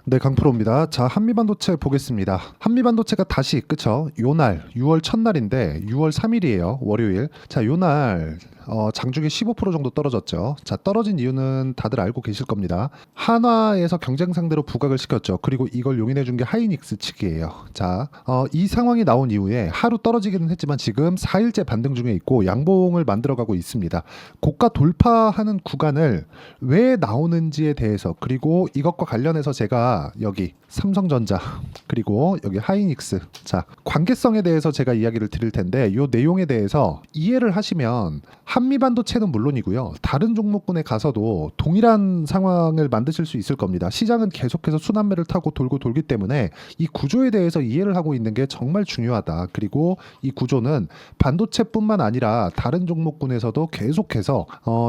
네, 강프로입니다. 자, 한미반도체 보겠습니다. 한미반도체가 다시, 그쵸? 요날, 6월 첫날인데 6월 3일이에요. 월요일. 자, 요날 장중에 15% 정도 떨어졌죠. 자, 떨어진 이유는 다들 알고 계실 겁니다. 한화에서 경쟁 상대로 부각을 시켰죠. 그리고 이걸 용인해 준 게 하이닉스 측이에요. 자, 이 상황이 나온 이후에 하루 떨어지기는 했지만 지금 4일째 반등 중에 있고 양봉을 만들어가고 있습니다. 고가 돌파하는 구간을 왜 나오는지에 대해서, 그리고 이것과 관련해서 제가 여기 삼성전자 그리고 여기 하이닉스, 자, 관계성에 대해서 제가 이야기를 드릴 텐데 이 내용에 대해서 이해를 하시면 한미반도체는 물론이고요, 다른 종목군에 가서도 동일한 상황을 만드실 수 있을 겁니다. 시장은 계속해서 순환매를 타고 돌고 돌기 때문에 이 구조에 대해서 이해를 하고 있는 게 정말 중요하다. 그리고 이 구조는 반도체뿐만 아니라 다른 종목군에서도 계속해서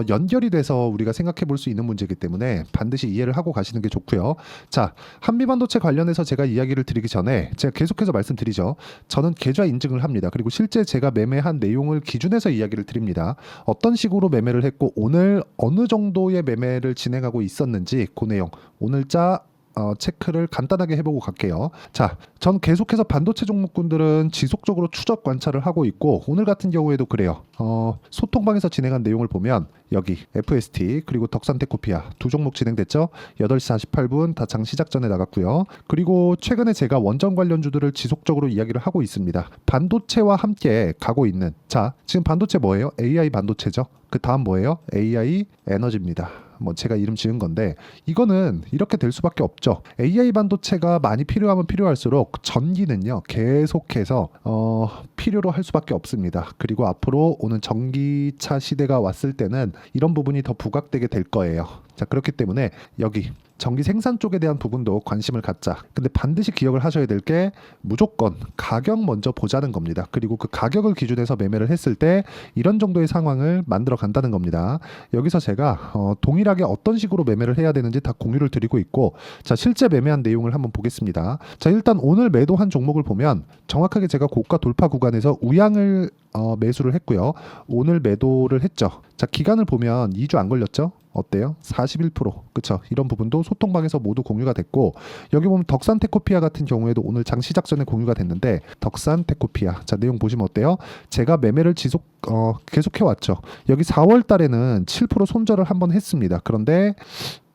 연결이 돼서 우리가 생각해 볼 수 있는 문제이기 때문에 반드시 이해를 하고 가시는 게 좋고요. 자, 한미반도체 관련해서 제가 이야기를 드리기 전에 제가 계속해서 말씀드리죠. 저는 계좌 인증을 합니다. 그리고 실제 제가 매매한 내용을 기준해서 이야기를 드립니다. 어떤 식으로 매매를 했고 오늘 어느 정도의 매매를 진행하고 있었는지 그 내용 오늘자 체크를 간단하게 해보고 갈게요. 자, 전 계속해서 반도체 종목군들은 지속적으로 추적 관찰을 하고 있고 오늘 같은 경우에도 그래요. 소통방에서 진행한 내용을 보면 여기 FST 그리고 덕산테크피아 두 종목 진행됐죠. 8시 48분 다 장 시작 전에 나갔고요. 그리고 최근에 제가 원전 관련주들을 지속적으로 이야기를 하고 있습니다. 반도체와 함께 가고 있는, 자, 지금 반도체 뭐예요? AI 반도체죠. 그 다음 뭐예요? AI 에너지입니다. 뭐 제가 이름 지은 건데 이거는 이렇게 될 수밖에 없죠. AI 반도체가 많이 필요하면 필요할수록 전기는요 계속해서 필요로 할 수밖에 없습니다. 그리고 앞으로 오는 전기차 시대가 왔을 때는 이런 부분이 더 부각되게 될 거예요. 자, 그렇기 때문에 여기 전기 생산 쪽에 대한 부분도 관심을 갖자. 근데 반드시 기억을 하셔야 될 게 무조건 가격 먼저 보자는 겁니다. 그리고 그 가격을 기준해서 매매를 했을 때 이런 정도의 상황을 만들어 간다는 겁니다. 여기서 제가 동일하게 어떤 식으로 매매를 해야 되는지 다 공유를 드리고 있고, 자, 실제 매매한 내용을 한번 보겠습니다. 자, 일단 오늘 매도한 종목을 보면 정확하게 제가 고가 돌파 구간에서 우양을 매수를 했고요. 오늘 매도를 했죠. 자, 기간을 보면 2주 안 걸렸죠? 어때요? 41%. 그쵸? 이런 부분도 소통방에서 모두 공유가 됐고, 여기 보면 덕산테크피아 같은 경우에도 오늘 장 시작 전에 공유가 됐는데, 덕산테크피아, 자, 내용 보시면 어때요? 제가 매매를 계속 해왔죠. 여기 4월 달에는 7% 손절을 한번 했습니다. 그런데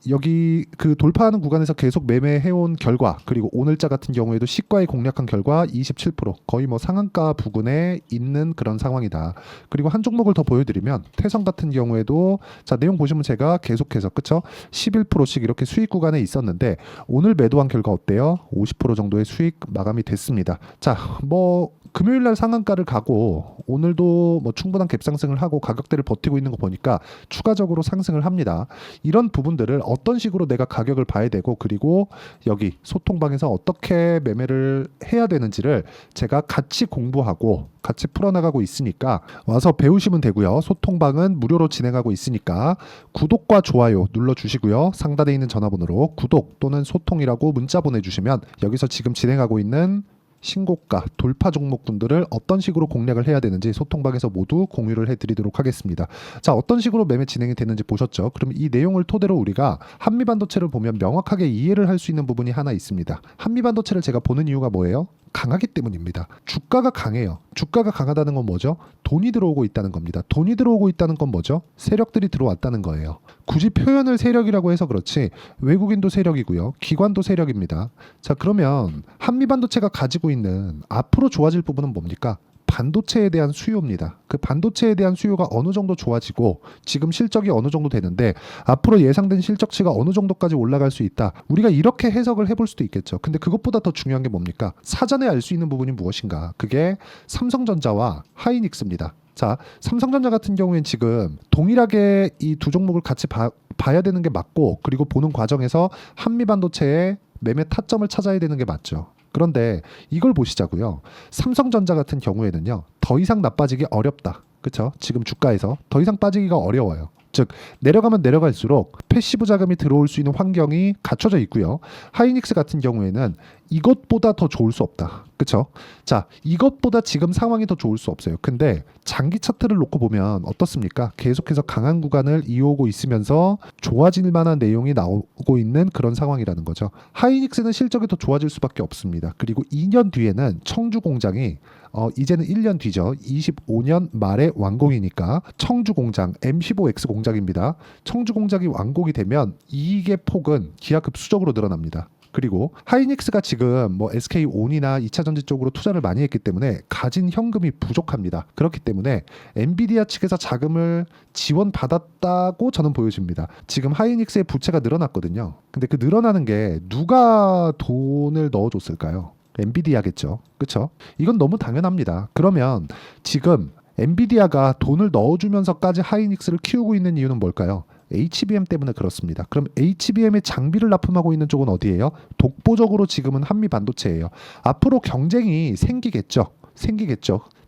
여기 그 돌파하는 구간에서 계속 매매해온 결과, 그리고 오늘자 같은 경우에도 시가에 공략한 결과 27%, 거의 뭐 상한가 부근에 있는 그런 상황이다. 그리고 한 종목을 더 보여드리면 태성 같은 경우에도, 자, 내용 보시면 제가 계속해서, 그쵸, 11%씩 이렇게 수익 구간에 있었는데 오늘 매도한 결과 어때요? 50% 정도의 수익 마감이 됐습니다. 자, 뭐 금요일날 상한가를 가고 오늘도 뭐 충분한 갭상승을 하고 가격대를 버티고 있는 거 보니까 추가적으로 상승을 합니다. 이런 부분들을 어떤 식으로 내가 가격을 봐야 되고, 그리고 여기 소통방에서 어떻게 매매를 해야 되는지를 제가 같이 공부하고 같이 풀어나가고 있으니까 와서 배우시면 되고요. 소통방은 무료로 진행하고 있으니까 구독과 좋아요 눌러주시고요. 상단에 있는 전화번호로 구독 또는 소통이라고 문자 보내주시면 여기서 지금 진행하고 있는 신고가 돌파 종목군들을 어떤 식으로 공략을 해야 되는지 소통방에서 모두 공유를 해드리도록 하겠습니다. 자, 어떤 식으로 매매 진행이 되는지 보셨죠? 그럼 이 내용을 토대로 우리가 한미반도체를 보면 명확하게 이해를 할 수 있는 부분이 하나 있습니다. 한미반도체를 제가 보는 이유가 뭐예요? 강하기 때문입니다. 주가가 강해요. 주가가 강하다는 건 뭐죠? 돈이 들어오고 있다는 겁니다. 돈이 들어오고 있다는 건 뭐죠? 세력들이 들어왔다는 거예요. 굳이 표현을 세력이라고 해서 그렇지 외국인도 세력이고요. 기관도 세력입니다. 자, 그러면 한미반도체가 가지고 있는 앞으로 좋아질 부분은 뭡니까? 반도체에 대한 수요입니다. 그 반도체에 대한 수요가 어느 정도 좋아지고 지금 실적이 어느 정도 되는데 앞으로 예상된 실적치가 어느 정도까지 올라갈 수 있다. 우리가 이렇게 해석을 해볼 수도 있겠죠. 근데 그것보다 더 중요한 게 뭡니까? 사전에 알 수 있는 부분이 무엇인가? 그게 삼성전자와 하이닉스입니다. 자, 삼성전자 같은 경우엔 지금 동일하게 이 두 종목을 같이 봐야 되는 게 맞고, 그리고 보는 과정에서 한미반도체의 매매 타점을 찾아야 되는 게 맞죠. 그런데 이걸 보시자고요. 삼성전자 같은 경우에는요, 더 이상 나빠지기 어렵다. 그렇죠? 지금 주가에서 더 이상 빠지기가 어려워요. 즉 내려가면 내려갈수록 패시브 자금이 들어올 수 있는 환경이 갖춰져 있고요. 하이닉스 같은 경우에는 이것보다 더 좋을 수 없다. 그쵸? 자, 이것보다 지금 상황이 더 좋을 수 없어요. 근데 장기 차트를 놓고 보면 어떻습니까? 계속해서 강한 구간을 이어오고 있으면서 좋아질 만한 내용이 나오고 있는 그런 상황이라는 거죠. 하이닉스는 실적이 더 좋아질 수밖에 없습니다. 그리고 2년 뒤에는 청주 공장이 이제는 1년 뒤죠. 25년 말에 완공이니까 청주 공장 M15X 공장입니다. 청주 공장이 완공이 되면 이익의 폭은 기하급수적으로 늘어납니다. 그리고 하이닉스가 지금 뭐 SK온이나 2차전지 쪽으로 투자를 많이 했기 때문에 가진 현금이 부족합니다. 그렇기 때문에 엔비디아 측에서 자금을 지원받았다고 저는 보여집니다. 지금 하이닉스의 부채가 늘어났거든요. 근데 그 늘어나는 게 누가 돈을 넣어줬을까요? 엔비디아겠죠. 그렇죠? 이건 너무 당연합니다. 그러면 지금 엔비디아가 돈을 넣어주면서까지 하이닉스를 키우고 있는 이유는 뭘까요? HBM 때문에 그렇습니다. 그럼 HBM의 장비를 납품하고 있는 쪽은 어디예요? 독보적으로 지금은 한미 반도체예요. 앞으로 경쟁이 생기겠죠.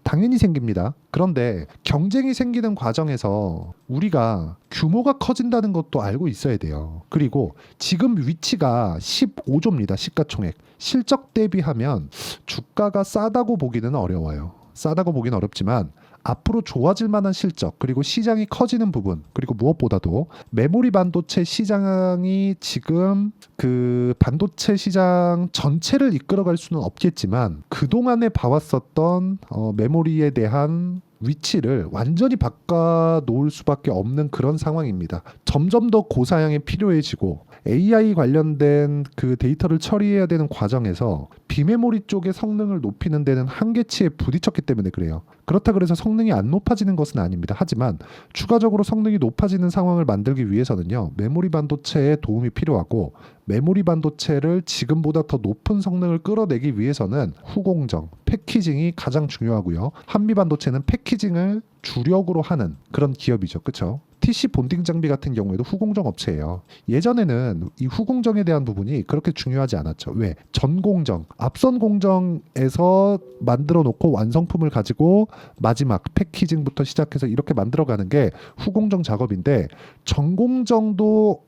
당연히 생깁니다. 그런데 경쟁이 생기는 과정에서 우리가 규모가 커진다는 것도 알고 있어야 돼요. 그리고 지금 위치가 15조입니다. 시가총액. 실적 대비하면 주가가 싸다고 보기는 어려워요. 싸다고 보기는 어렵지만 앞으로 좋아질 만한 실적, 그리고 시장이 커지는 부분, 그리고 무엇보다도 메모리 반도체 시장이 지금 그 반도체 시장 전체를 이끌어갈 수는 없겠지만 그동안에 봐왔었던 메모리에 대한 위치를 완전히 바꿔 놓을 수밖에 없는 그런 상황입니다. 점점 더 고사양이 필요해지고 AI 관련된 그 데이터를 처리해야 되는 과정에서 비메모리 쪽의 성능을 높이는 데는 한계치에 부딪혔기 때문에 그래요. 그렇다 그래서 성능이 안 높아지는 것은 아닙니다. 하지만 추가적으로 성능이 높아지는 상황을 만들기 위해서는요, 메모리 반도체의 도움이 필요하고, 메모리 반도체를 지금보다 더 높은 성능을 끌어내기 위해서는 후공정, 패키징이 가장 중요하고요. 한미 반도체는 패키징을 주력으로 하는 그런 기업이죠. 그렇죠? TC 본딩 장비 같은 경우에도 후공정 업체예요. 예전에는 이 후공정에 대한 부분이 그렇게 중요하지 않았죠. 왜? 전공정, 앞선 공정에서 만들어 놓고 완성품을 가지고 마지막 패키징부터 시작해서 이렇게 만들어가는 게 후공정 작업인데, 전공정도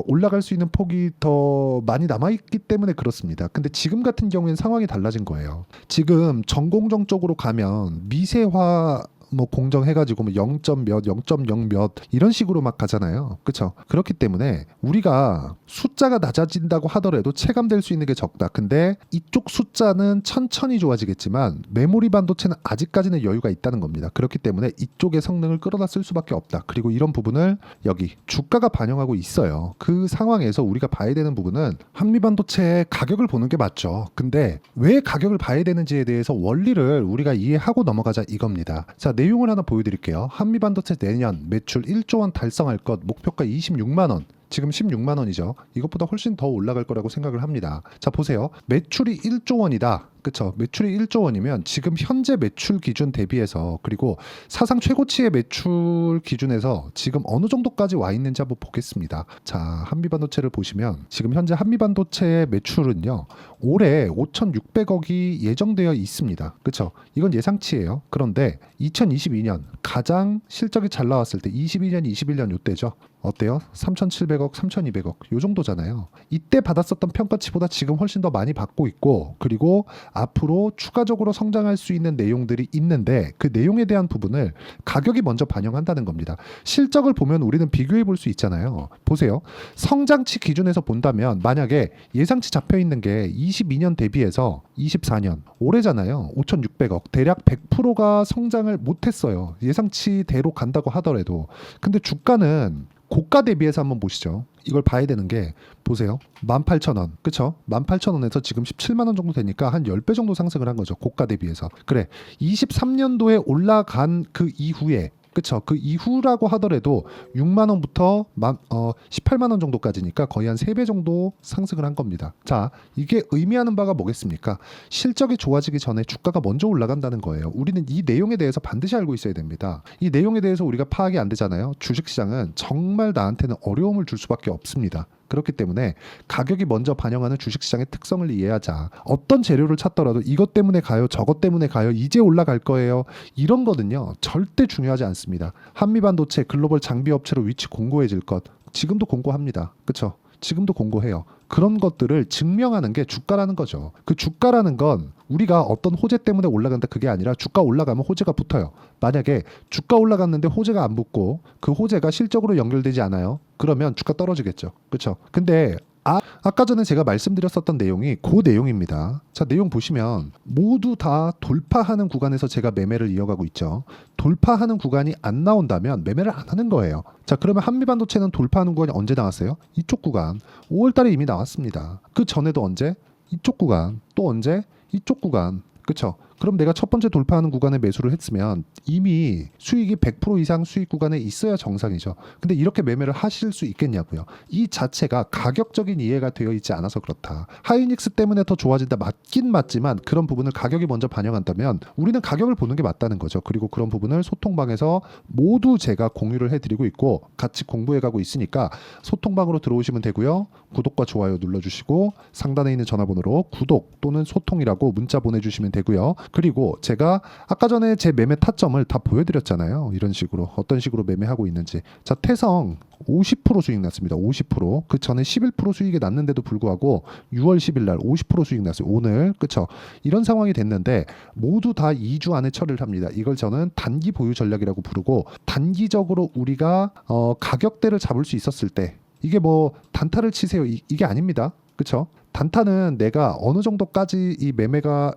올라갈 수 있는 폭이 더 많이 남아있기 때문에 그렇습니다. 근데 지금 같은 경우에는 상황이 달라진 거예요. 지금 전공정 쪽으로 가면 미세화 뭐 공정 해가지고 뭐 0점 몇, 0.0 몇 이런 식으로 막 가잖아요. 그렇죠? 그렇기 때문에 우리가 숫자가 낮아진다고 하더라도 체감될 수 있는 게 적다. 근데 이쪽 숫자는 천천히 좋아지겠지만 메모리 반도체는 아직까지는 여유가 있다는 겁니다. 그렇기 때문에 이쪽의 성능을 끌어다 쓸 수밖에 없다. 그리고 이런 부분을 여기 주가가 반영하고 있어요. 그 상황에서 우리가 봐야 되는 부분은 한미 반도체의 가격을 보는 게 맞죠. 근데 왜 가격을 봐야 되는지에 대해서 원리를 우리가 이해하고 넘어가자 이겁니다. 자, 내용을 하나 보여드릴게요. 한미반도체 내년 매출 1조 원 달성할 것, 목표가 26만 원. 지금 16만 원이죠. 이것보다 훨씬 더 올라갈 거라고 생각을 합니다. 자, 보세요. 매출이 1조 원이다. 그쵸? 매출이 1조 원이면 지금 현재 매출 기준 대비해서, 그리고 사상 최고치의 매출 기준에서 지금 어느 정도까지 와 있는지 한번 보겠습니다. 자, 한미반도체를 보시면 지금 현재 한미반도체의 매출은요, 올해 5,600억이 예정되어 있습니다. 그쵸? 이건 예상치예요. 그런데 2022년 가장 실적이 잘 나왔을 때 22년, 21년 이때죠. 어때요? 3,700억, 3,200억 요 정도잖아요. 이때 받았었던 평가치보다 지금 훨씬 더 많이 받고 있고, 그리고 앞으로 추가적으로 성장할 수 있는 내용들이 있는데 그 내용에 대한 부분을 가격이 먼저 반영한다는 겁니다. 실적을 보면 우리는 비교해 볼 수 있잖아요. 보세요. 성장치 기준에서 본다면 만약에 예상치 잡혀 있는 게 22년 대비해서 24년 올해잖아요. 5,600억 대략 100%가 성장을 못했어요. 예상치대로 간다고 하더라도. 근데 주가는 고가 대비해서 한번 보시죠. 이걸 봐야 되는 게, 보세요. 18,000원. 그쵸? 18,000원에서 지금 17만 원 정도 되니까 한 10배 정도 상승을 한 거죠. 고가 대비해서. 그래. 23년도에 올라간 그 이후에, 그쵸? 그 이후라고 하더라도 6만 원부터 18만 원 정도까지니까 거의 한 3배 정도 상승을 한 겁니다. 자, 이게 의미하는 바가 뭐겠습니까? 실적이 좋아지기 전에 주가가 먼저 올라간다는 거예요. 우리는 이 내용에 대해서 반드시 알고 있어야 됩니다. 이 내용에 대해서 우리가 파악이 안 되잖아요. 주식시장은 정말 나한테는 어려움을 줄 수밖에 없습니다. 그렇기 때문에 가격이 먼저 반영하는 주식시장의 특성을 이해하자. 어떤 재료를 찾더라도 이것 때문에 가요, 저것 때문에 가요, 이제 올라갈 거예요, 이런 거는요 절대 중요하지 않습니다. 한미반도체 글로벌 장비업체로 위치 공고해질 것, 지금도 공고합니다. 그렇죠? 지금도 공고해요. 그런 것들을 증명하는 게 주가라는 거죠. 그 주가라는 건 우리가 어떤 호재 때문에 올라간다 그게 아니라 주가 올라가면 호재가 붙어요. 만약에 주가 올라갔는데 호재가 안 붙고 그 호재가 실적으로 연결되지 않아요. 그러면 주가 떨어지겠죠. 그렇죠? 근데 아까 전에 제가 말씀드렸었던 내용이 그 내용입니다. 자, 내용 보시면 모두 다 돌파하는 구간에서 제가 매매를 이어가고 있죠. 돌파하는 구간이 안 나온다면 매매를 안 하는 거예요. 자, 그러면 한미반도체는 돌파하는 구간이 언제 나왔어요? 이쪽 구간 5월 달에 이미 나왔습니다. 그 전에도 언제? 이쪽 구간. 또 언제? 이쪽 구간. 그쵸? 그럼 내가 첫 번째 돌파하는 구간에 매수를 했으면 이미 수익이 100% 이상 수익 구간에 있어야 정상이죠. 근데 이렇게 매매를 하실 수 있겠냐고요. 이 자체가 가격적인 이해가 되어 있지 않아서 그렇다. 하이닉스 때문에 더 좋아진다, 맞긴 맞지만 그런 부분을 가격이 먼저 반영한다면 우리는 가격을 보는 게 맞다는 거죠. 그리고 그런 부분을 소통방에서 모두 제가 공유를 해드리고 있고 같이 공부해가고 있으니까 소통방으로 들어오시면 되고요. 구독과 좋아요 눌러주시고 상단에 있는 전화번호로 구독 또는 소통이라고 문자 보내주시면 되고요. 그리고 제가 아까 전에 제 매매 타점을 다 보여드렸잖아요. 이런 식으로 어떤 식으로 매매하고 있는지. 자, 태성 50% 수익 났습니다. 50%. 그 전에 11% 수익이 났는데도 불구하고 6월 10일 날 50% 수익 났어요. 오늘. 그쵸? 이런 상황이 됐는데 모두 다 2주 안에 처리를 합니다. 이걸 저는 단기 보유 전략이라고 부르고 단기적으로 우리가 가격대를 잡을 수 있었을 때 이게 뭐 단타를 치세요, 이게 아닙니다. 그쵸? 단타는 내가 어느 정도까지 이 매매가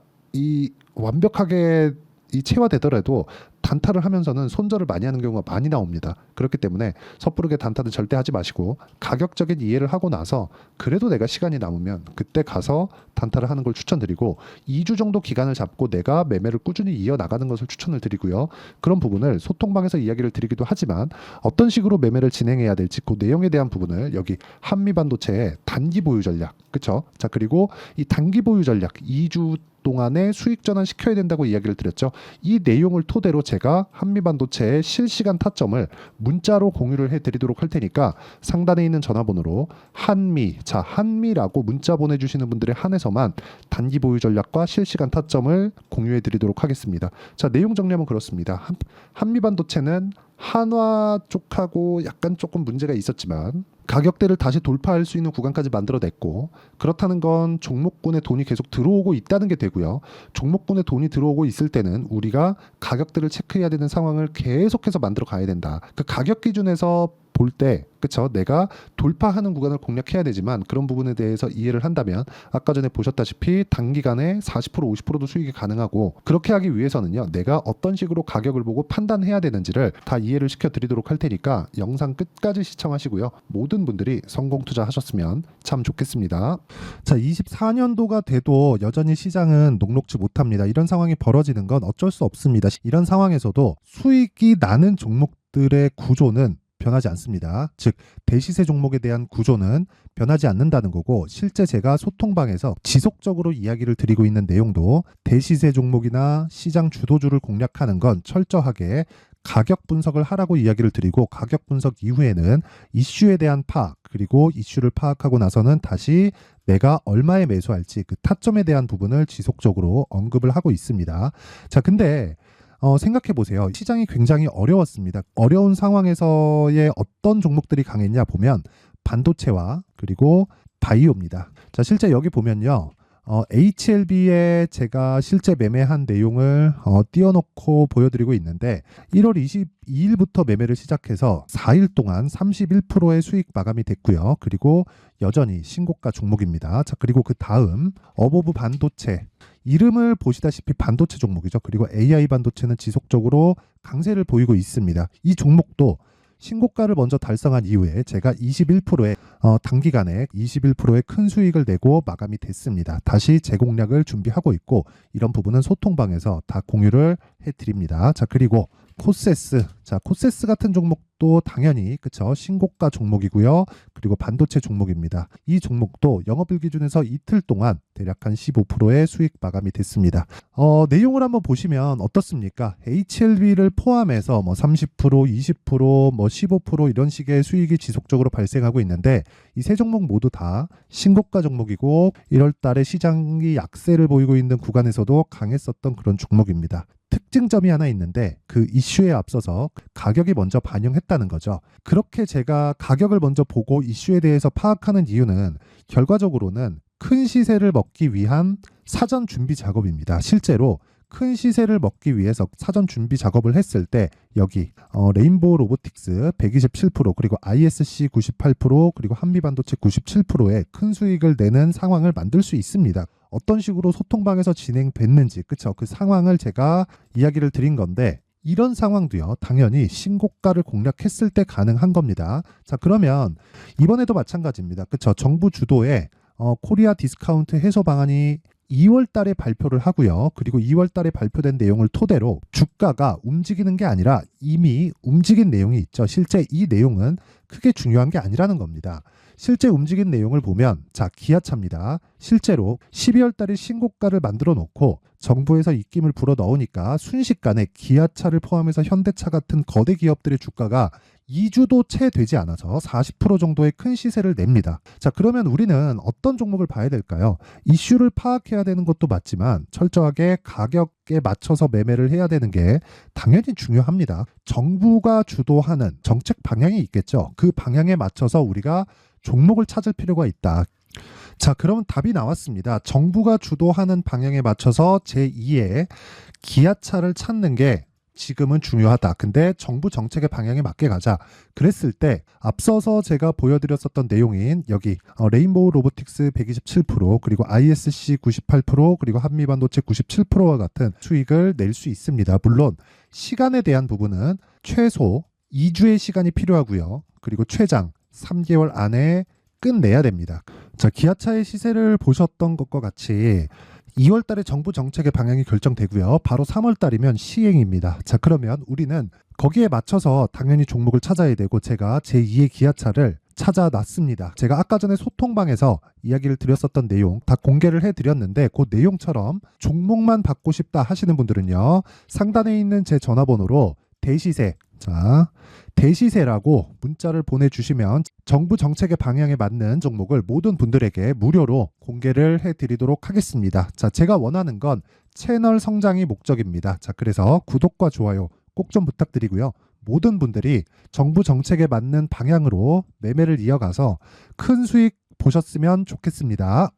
완벽하게 체화되더라도 단타를 하면서는 손절을 많이 하는 경우가 많이 나옵니다. 그렇기 때문에 섣부르게 단타는 절대 하지 마시고 가격적인 이해를 하고 나서 그래도 내가 시간이 남으면 그때 가서 단타를 하는 걸 추천드리고 2주 정도 기간을 잡고 내가 매매를 꾸준히 이어나가는 것을 추천을 드리고요. 그런 부분을 소통방에서 이야기를 드리기도 하지만 어떤 식으로 매매를 진행해야 될지 그 내용에 대한 부분을 여기 한미반도체의 단기 보유 전략, 그쵸? 자, 그리고 이 단기 보유 전략 2주 동안에 수익 전환 시켜야 된다고 이야기를 드렸죠. 이 내용을 토대로 제가 한미반도체의 실시간 타점을 문자로 공유를 해드리도록 할 테니까 상단에 있는 전화번호로 한미라고 문자 보내주시는 분들의 한해서만 단기 보유 전략과 실시간 타점을 공유해드리도록 하겠습니다. 자, 내용 정리하면 그렇습니다. 한미반도체는 한화 쪽하고 약간 조금 문제가 있었지만 가격대를 다시 돌파할 수 있는 구간까지 만들어냈고, 그렇다는 건 종목군에 돈이 계속 들어오고 있다는 게 되고요. 종목군에 돈이 들어오고 있을 때는 우리가 가격대를 체크해야 되는 상황을 계속해서 만들어 가야 된다. 그 가격 기준에서 볼 때, 그쵸? 내가 돌파하는 구간을 공략해야 되지만 그런 부분에 대해서 이해를 한다면 아까 전에 보셨다시피 단기간에 40% 50%도 수익이 가능하고, 그렇게 하기 위해서는요 내가 어떤 식으로 가격을 보고 판단해야 되는지를 다 이해를 시켜드리도록 할 테니까 영상 끝까지 시청하시고요. 모든 분들이 성공 투자하셨으면 참 좋겠습니다. 자, 24년도가 돼도 여전히 시장은 녹록지 못합니다. 이런 상황이 벌어지는 건 어쩔 수 없습니다. 이런 상황에서도 수익이 나는 종목들의 구조는 변하지 않습니다. 즉 대시세 종목에 대한 구조는 변하지 않는다는 거고, 실제 제가 소통방에서 지속적으로 이야기를 드리고 있는 내용도 대시세 종목이나 시장 주도주를 공략하는 건 철저하게 가격 분석을 하라고 이야기를 드리고, 가격 분석 이후에는 이슈에 대한 파악, 그리고 이슈를 파악하고 나서는 다시 내가 얼마에 매수할지 그 타점에 대한 부분을 지속적으로 언급을 하고 있습니다. 자, 근데 생각해 보세요. 시장이 굉장히 어려웠습니다. 어려운 상황에서의 어떤 종목들이 강했냐 보면 반도체와 그리고 바이오입니다. 자, 실제 여기 보면요. HLB에 제가 실제 매매한 내용을 띄워놓고 보여드리고 있는데 1월 22일부터 매매를 시작해서 4일 동안 31%의 수익 마감이 됐고요. 그리고 여전히 신고가 종목입니다. 자, 그리고 그 다음 어보브 반도체, 이름을 보시다시피 반도체 종목이죠. 그리고 AI 반도체는 지속적으로 강세를 보이고 있습니다. 이 종목도 신고가를 먼저 달성한 이후에 제가 21%의 단기간에 21%의 큰 수익을 내고 마감이 됐습니다. 다시 재공략을 준비하고 있고, 이런 부분은 소통방에서 다 공유를 해드립니다. 자, 그리고 코세스. 자, 코세스 같은 종목도 당연히 그쵸, 신고가 종목이고요. 그리고 그리고 반도체 종목입니다. 이 종목도 영업일 기준에서 이틀 동안 대략 한 15%의 수익 마감이 됐습니다. 내용을 한번 보시면 어떻습니까? HLB를 포함해서 뭐 30%, 20%, 뭐 15% 이런 식의 수익이 지속적으로 발생하고 있는데 이 세 종목 모두 다 신고가 종목이고 1월 달에 시장이 약세를 보이고 있는 구간에서도 강했었던 그런 종목입니다. 특징점이 하나 있는데 그 이슈에 앞서서 가격이 먼저 반영했다는 거죠. 그렇게 제가 가격을 먼저 보고 이슈에 대해서 파악하는 이유는 결과적으로는 큰 시세를 먹기 위한 사전 준비 작업입니다. 실제로 큰 시세를 먹기 위해서 사전 준비 작업을 했을 때 여기 레인보우 로보틱스 127% 그리고 ISC 98% 그리고 한미반도체 97%의 큰 수익을 내는 상황을 만들 수 있습니다. 어떤 식으로 소통방에서 진행됐는지 그쵸? 그 상황을 제가 이야기를 드린 건데 이런 상황도요 당연히 신고가를 공략했을 때 가능한 겁니다. 자 그러면 이번에도 마찬가지입니다. 그쵸? 정부 주도의 코리아 디스카운트 해소 방안이 2월 달에 발표를 하고요. 그리고 2월 달에 발표된 내용을 토대로 주가가 움직이는 게 아니라 이미 움직인 내용이 있죠. 실제 이 내용은 크게 중요한 게 아니라는 겁니다. 실제 움직인 내용을 보면 자 기아차입니다. 실제로 12월 달에 신고가를 만들어 놓고 정부에서 입김을 불어 넣으니까 순식간에 기아차를 포함해서 현대차 같은 거대 기업들의 주가가 2주도 채 되지 않아서 40% 정도의 큰 시세를 냅니다. 자, 그러면 우리는 어떤 종목을 봐야 될까요? 이슈를 파악해야 되는 것도 맞지만 철저하게 가격에 맞춰서 매매를 해야 되는 게 당연히 중요합니다. 정부가 주도하는 정책 방향이 있겠죠. 그 방향에 맞춰서 우리가 종목을 찾을 필요가 있다. 자, 그러면 답이 나왔습니다. 정부가 주도하는 방향에 맞춰서 제2의 기아차를 찾는 게 지금은 중요하다. 근데 정부 정책의 방향에 맞게 가자. 그랬을 때 앞서서 제가 보여드렸었던 내용인 여기 레인보우 로보틱스 127% 그리고 ISC 98% 그리고 한미반도체 97%와 같은 수익을 낼 수 있습니다. 물론 시간에 대한 부분은 최소 2주의 시간이 필요하고요. 그리고 최장 3개월 안에 끝내야 됩니다. 자, 기아차의 시세를 보셨던 것과 같이 2월 달에 정부 정책의 방향이 결정되고요. 바로 3월 달이면 시행입니다. 자, 그러면 우리는 거기에 맞춰서 당연히 종목을 찾아야 되고 제가 제2의 기아차를 찾아놨습니다. 제가 아까 전에 소통방에서 이야기를 드렸었던 내용 다 공개를 해드렸는데 그 내용처럼 종목만 받고 싶다 하시는 분들은요. 상단에 있는 제 전화번호로 대시세 대시세라고 문자를 보내주시면 정부 정책의 방향에 맞는 종목을 모든 분들에게 무료로 공개를 해드리도록 하겠습니다. 자, 제가 원하는 건 채널 성장이 목적입니다. 자, 그래서 구독과 좋아요 꼭 좀 부탁드리고요. 모든 분들이 정부 정책에 맞는 방향으로 매매를 이어가서 큰 수익 보셨으면 좋겠습니다.